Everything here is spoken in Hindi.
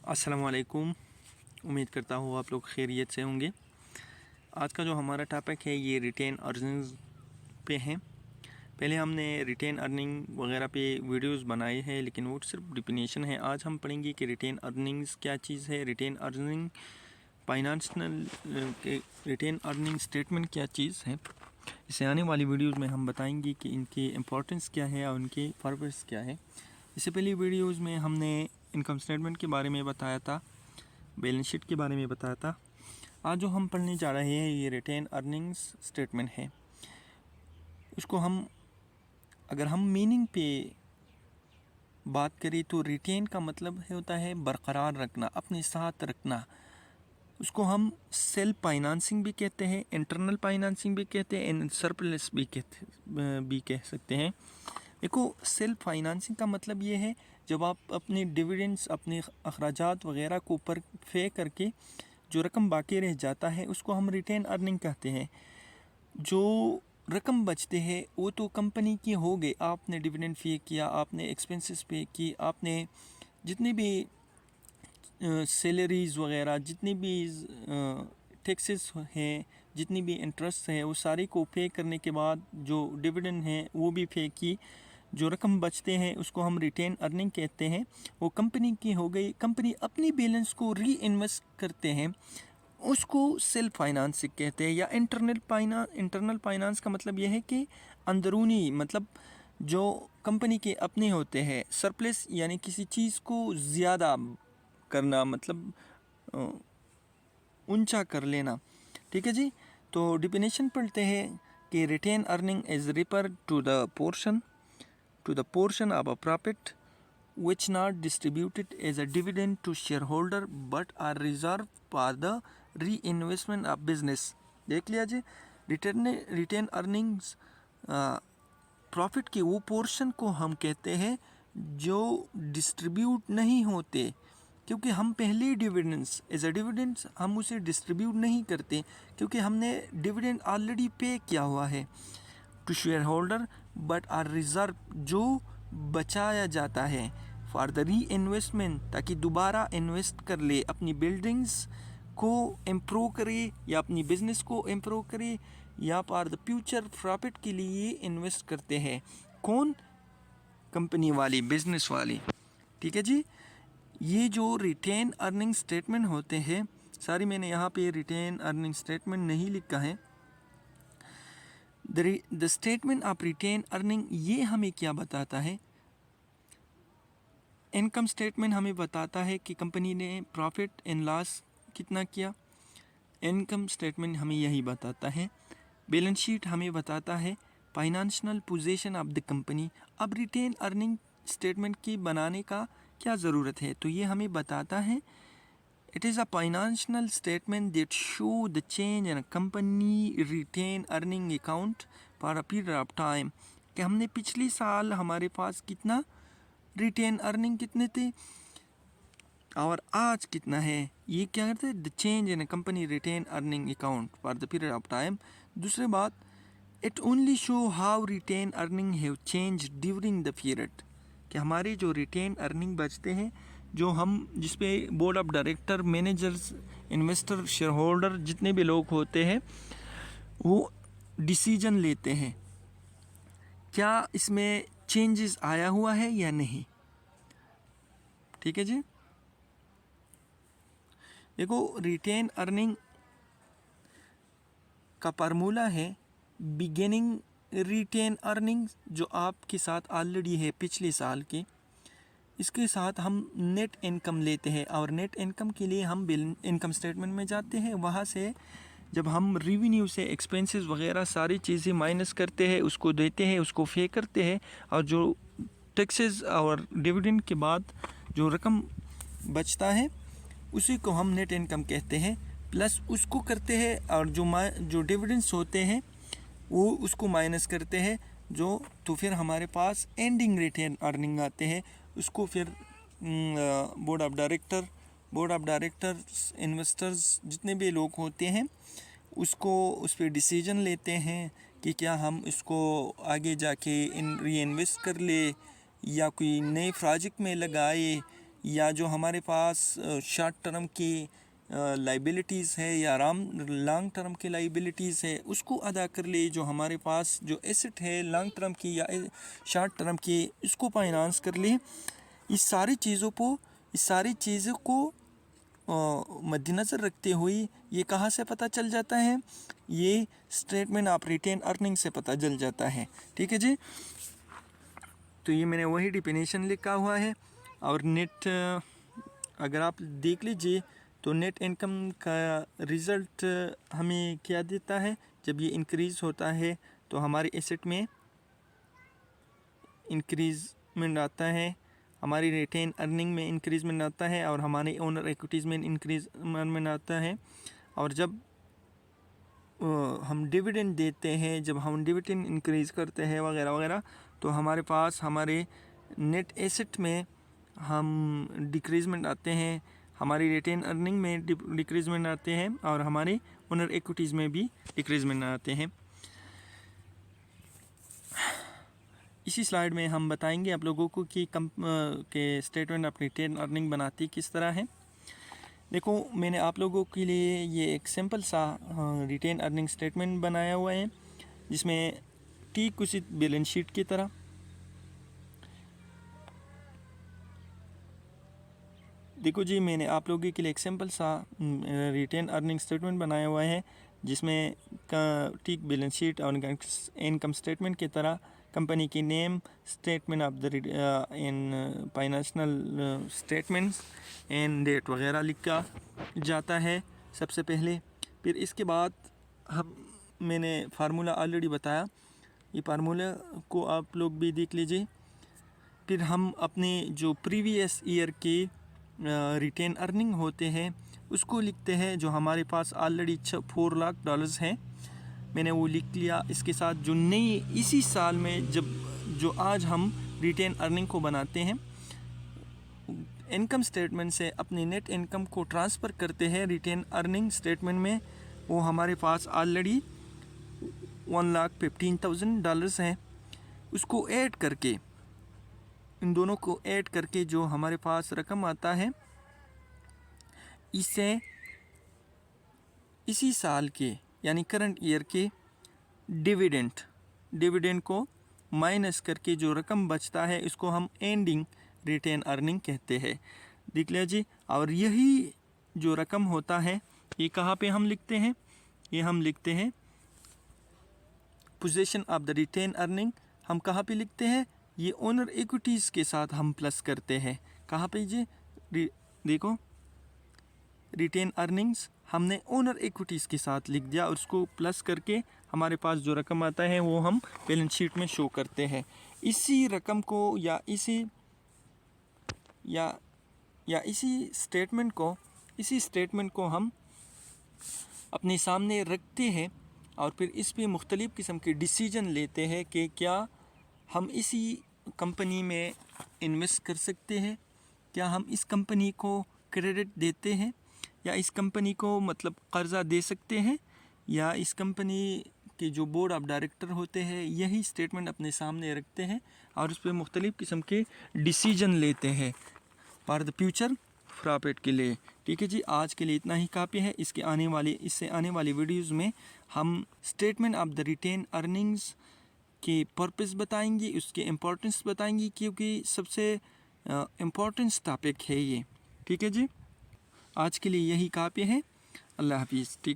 अस्सलामुअलैकुम। उम्मीद करता हूँ आप लोग खैरियत से होंगे। आज का जो हमारा टॉपिक है ये रिटेन अर्निंग्स पे है। पहले हमने रिटेन अर्निंग वगैरह पे वीडियोस बनाए हैं, लेकिन वो सिर्फ डिफिनेशन है। आज हम पढ़ेंगे कि रिटेन अर्निंग्स क्या चीज़ है, retained earning financial retained earning statement क्या चीज़ है। इससे आने वाली वीडियोज़ में हम बताएंगे कि इनकी इम्पोर्टेंस क्या है और उनके पर्पस क्या है। इससे पहले वीडियोज़ में हमने इनकम स्टेटमेंट के बारे में बताया था, बैलेंस शीट के बारे में बताया था। आज जो हम पढ़ने जा रहे हैं ये रिटेन अर्निंग्स स्टेटमेंट है। उसको अगर हम मीनिंग पे बात करें तो रिटेन का मतलब होता है बरकरार रखना, अपने साथ रखना। उसको हम सेल्फ फाइनेंसिंग भी कहते हैं, इंटरनल फाइनेंसिंग भी कहते हैं, सरप्लस भी कह सकते हैं। देखो, सेल्फ फाइनेंसिंग का मतलब ये है जब आप अपने डिविडेंड्स, अपने अखराजात वगैरह को ऊपर पे करके जो रकम बाकी रह जाता है उसको हम रिटेन अर्निंग कहते हैं। जो रकम बचते हैं वो तो कंपनी की हो गई, आपने डिविडेंड पे किया, आपने एक्सपेंसेस पे की, आपने जितनी भी सैलरीज़ वगैरह, जितनी भी टैक्सेस हैं, जितनी भी इंटरेस्ट है, वो सारी को पे करने के बाद जो डिविडेंड है वो भी पे की। जो रकम बचते हैं उसको हम रिटेन अर्निंग कहते हैं। वो कंपनी की हो गई। कंपनी अपनी बैलेंस को री इन्वेस्ट करते हैं, उसको सेल्फ फाइनेंसिंग कहते हैं। या इंटरनल फाइनेंस का मतलब यह है कि अंदरूनी, मतलब जो कंपनी के अपने होते हैं। सरप्लस यानी किसी चीज़ को ज़्यादा करना, मतलब ऊंचा कर लेना। ठीक है जी। तो डिफिनेशन पढ़ते हैं कि retained earning is refer to the portion of a profit which not distributed as a dividend to shareholder but are reserved for the reinvestment of business। देख लिया जी। रिटेन अर्निंग्स प्रॉफिट के वो पोर्शन को हम कहते हैं जो डिस्ट्रीब्यूट नहीं होते, क्योंकि हम पहले डिविडेंड्स एज अ डिविडेंड्स हम उसे डिस्ट्रीब्यूट नहीं करते, क्योंकि हमने डिविडेंड ऑलरेडी पे किया हुआ है to share holder, but are reserve, जो बचाया जाता है फॉर द री इन्वेस्टमेंट, ताकि दोबारा इन्वेस्ट कर ले, अपनी बिल्डिंग्स को इम्प्रूव करे या अपनी बिजनेस को इम्प्रूव करे, या फॉर द फ्यूचर प्रॉफिट के लिए इन्वेस्ट करते हैं। कौन? कंपनी वाली, बिजनेस वाली। ठीक है जी। ये जो रिटेन अर्निंग स्टेटमेंट होते हैं, सारी मैंने यहाँ पे रिटेन अर्निंग स्टेटमेंट नहीं लिखा है। The statement of retained earning ये हमें क्या बताता है? इनकम स्टेटमेंट हमें बताता है कि कंपनी ने प्रॉफिट एंड लॉस कितना किया। इनकम स्टेटमेंट हमें यही बताता है। बैलेंस शीट हमें बताता है financial position of the company. अब रिटेन अर्निंग स्टेटमेंट की बनाने का क्या ज़रूरत है? तो ये हमें बताता है it is a financial statement that show the change in a company retain earning account for a period of time। कि हमने पिछले साल हमारे पास कितना रिटेन अर्निंग कितने थे और आज कितना है। ये क्या करते हैं? The change in company retained earning account for the period of time. दूसरी बात, it only show how retained earning have change during the period. कि हमारे जो रिटेन अर्निंग बचते हैं, जो हम जिस पे board of director, managers, investor, share holder जितने भी लोग होते हैं वो डिसीजन लेते हैं, क्या इसमें चेंजेस आया हुआ है या नहीं। ठीक है जी। देखो, रिटेन अर्निंग का फार्मूला है बिगिनिंग रिटेन अर्निंग, जो आपके साथ ऑलरेडी है पिछले साल की। इसके साथ हम नेट इनकम लेते हैं, और नेट इनकम के लिए हम इनकम स्टेटमेंट में जाते हैं। वहाँ से जब हम रेवेन्यू से एक्सपेंसेस वगैरह सारी चीज़ें माइनस करते हैं, उसको देते हैं, उसको पे करते हैं, और जो टैक्सेस और डिविडेंड के बाद जो रकम बचता है उसी को हम नेट इनकम कहते हैं। प्लस उसको करते हैं, और जो डिविडेंड्स होते हैं वो उसको माइनस करते हैं, तो फिर हमारे पास एंडिंग रिटेन अर्निंग आते हैं। उसको फिर बोर्ड ऑफ डायरेक्टर्स, इन्वेस्टर्स जितने भी लोग होते हैं उस पर डिसीजन लेते हैं कि क्या हम इसको आगे जाके री इन्वेस्ट कर ले, या कोई नए प्रोजेक्ट में लगाए, या जो हमारे पास शॉर्ट टर्म की लाइबिलिटीज़ है या लॉन्ग टर्म की लाइबिलिटीज़ है उसको अदा कर ले, जो हमारे पास जो एसेट है लॉन्ग टर्म की या शॉर्ट टर्म की उसको फाइनेंस कर ले। इस सारी चीज़ों को मद्देनज़र रखते हुए ये कहाँ से पता चल जाता है, ये स्टेटमेंट ऑफ रिटेन अर्निंग से पता चल जाता है। ठीक है जी, तो ये मैंने वही डिफिनेशन लिखा हुआ है। और नेट अगर आप देख लीजिए तो नेट इनकम का रिज़ल्ट हमें क्या देता है, जब ये इंक्रीज़ होता है तो हमारे एसेट में इंक्रीज़मेंट आता है, हमारी रिटेन अर्निंग में इंक्रीज़मेंट आता है और हमारे ओनर इक्विटीज़ में इंक्रीज़मेंट आता है। और जब हम डिविडेंड देते हैं, जब हम डिविडेंड इंक्रीज़ करते हैं वगैरह वगैरह, तो हमारे पास हमारे नेट एसेट में हम डिक्रीज़मेंट आते हैं, हमारी रिटेन अर्निंग में डिक्रीज़मेंट आते हैं और हमारे ओनर इक्विटीज़ में भी डिक्रीज़मेंट आते हैं। इसी स्लाइड में हम बताएंगे आप लोगों को कि के स्टेटमेंट ऑफ रिटेन अर्निंग बनाती किस तरह है। देखो, मैंने आप लोगों के लिए ये एक सिंपल सा रिटेन अर्निंग स्टेटमेंट बनाया हुआ है, जिसमें ठीक उसी बैलेंस शीट की तरह देखो जी, मैंने आप लोगों के लिए एक सिंपल सा रिटेन अर्निंग स्टेटमेंट बनाया हुआ है, जिसमें ठीक बैलेंस शीट और इनकम स्टेटमेंट की तरह कंपनी की name, statement of the in financial statements and date वगैरह लिखा जाता है सबसे पहले। फिर इसके बाद मैंने फार्मूला ऑलरेडी बताया, ये फार्मूला को आप लोग भी देख लीजिए। फिर हम अपने जो प्रीवियस ईयर के रिटेन अर्निंग होते हैं उसको लिखते हैं, जो हमारे पास ऑलरेडी $4 लाख हैं, मैंने वो लिख लिया। इसके साथ जो नई इसी साल में जो आज हम रिटेन अर्निंग को बनाते हैं, इनकम स्टेटमेंट से अपनी नेट इनकम को ट्रांसफ़र करते हैं रिटेन अर्निंग स्टेटमेंट में, वो हमारे पास ऑलरेडी $1,15,000 हैं। उसको ऐड करके, इन दोनों को ऐड करके जो हमारे पास रकम आता है, इसे इसी साल के यानी करंट ईयर के डिविडेंड को माइनस करके जो रकम बचता है इसको हम एंडिंग रिटेन अर्निंग कहते हैं। देख लिया जी। और यही जो रकम होता है ये कहाँ पे हम लिखते हैं, ये हम लिखते हैं position of the retained earning. हम कहाँ पे लिखते हैं, ये ओनर इक्विटीज़ के साथ हम प्लस करते हैं। कहाँ पे जी, देखो रिटेन अर्निंग्स हमने ओनर इक्विटीज़ के साथ लिख दिया और उसको प्लस करके हमारे पास जो रकम आता है वो हम बैलेंस शीट में शो करते हैं। इसी रकम को या इसी स्टेटमेंट को हम अपने सामने रखते हैं और फिर इस पे मुख्तलिफ़ किस्म के डिसीजन लेते हैं कि क्या हम इसी कंपनी में इन्वेस्ट कर सकते हैं, क्या हम इस कंपनी को क्रेडिट देते हैं, या इस कंपनी को मतलब कर्ज़ा दे सकते हैं, या इस कंपनी के जो बोर्ड ऑफ डायरेक्टर होते हैं यही स्टेटमेंट अपने सामने रखते हैं और उस पर मुख्तलिफ़ किस्म के डिसीजन लेते हैं फॉर द फ्यूचर प्रॉफिट के लिए। ठीक है जी, आज के लिए इतना ही काफ़ी है। इससे आने वाली वीडियोज़ में हम statement of the retained earnings के पर्पस बताएंगे, उसके इम्पोर्टेंस बताएंगे, क्योंकि सबसे इम्पोर्टेंस टॉपिक है ये। ठीक है जी, आज के लिए यही काफ़ी है। अल्लाह हाफिज़। ठीक।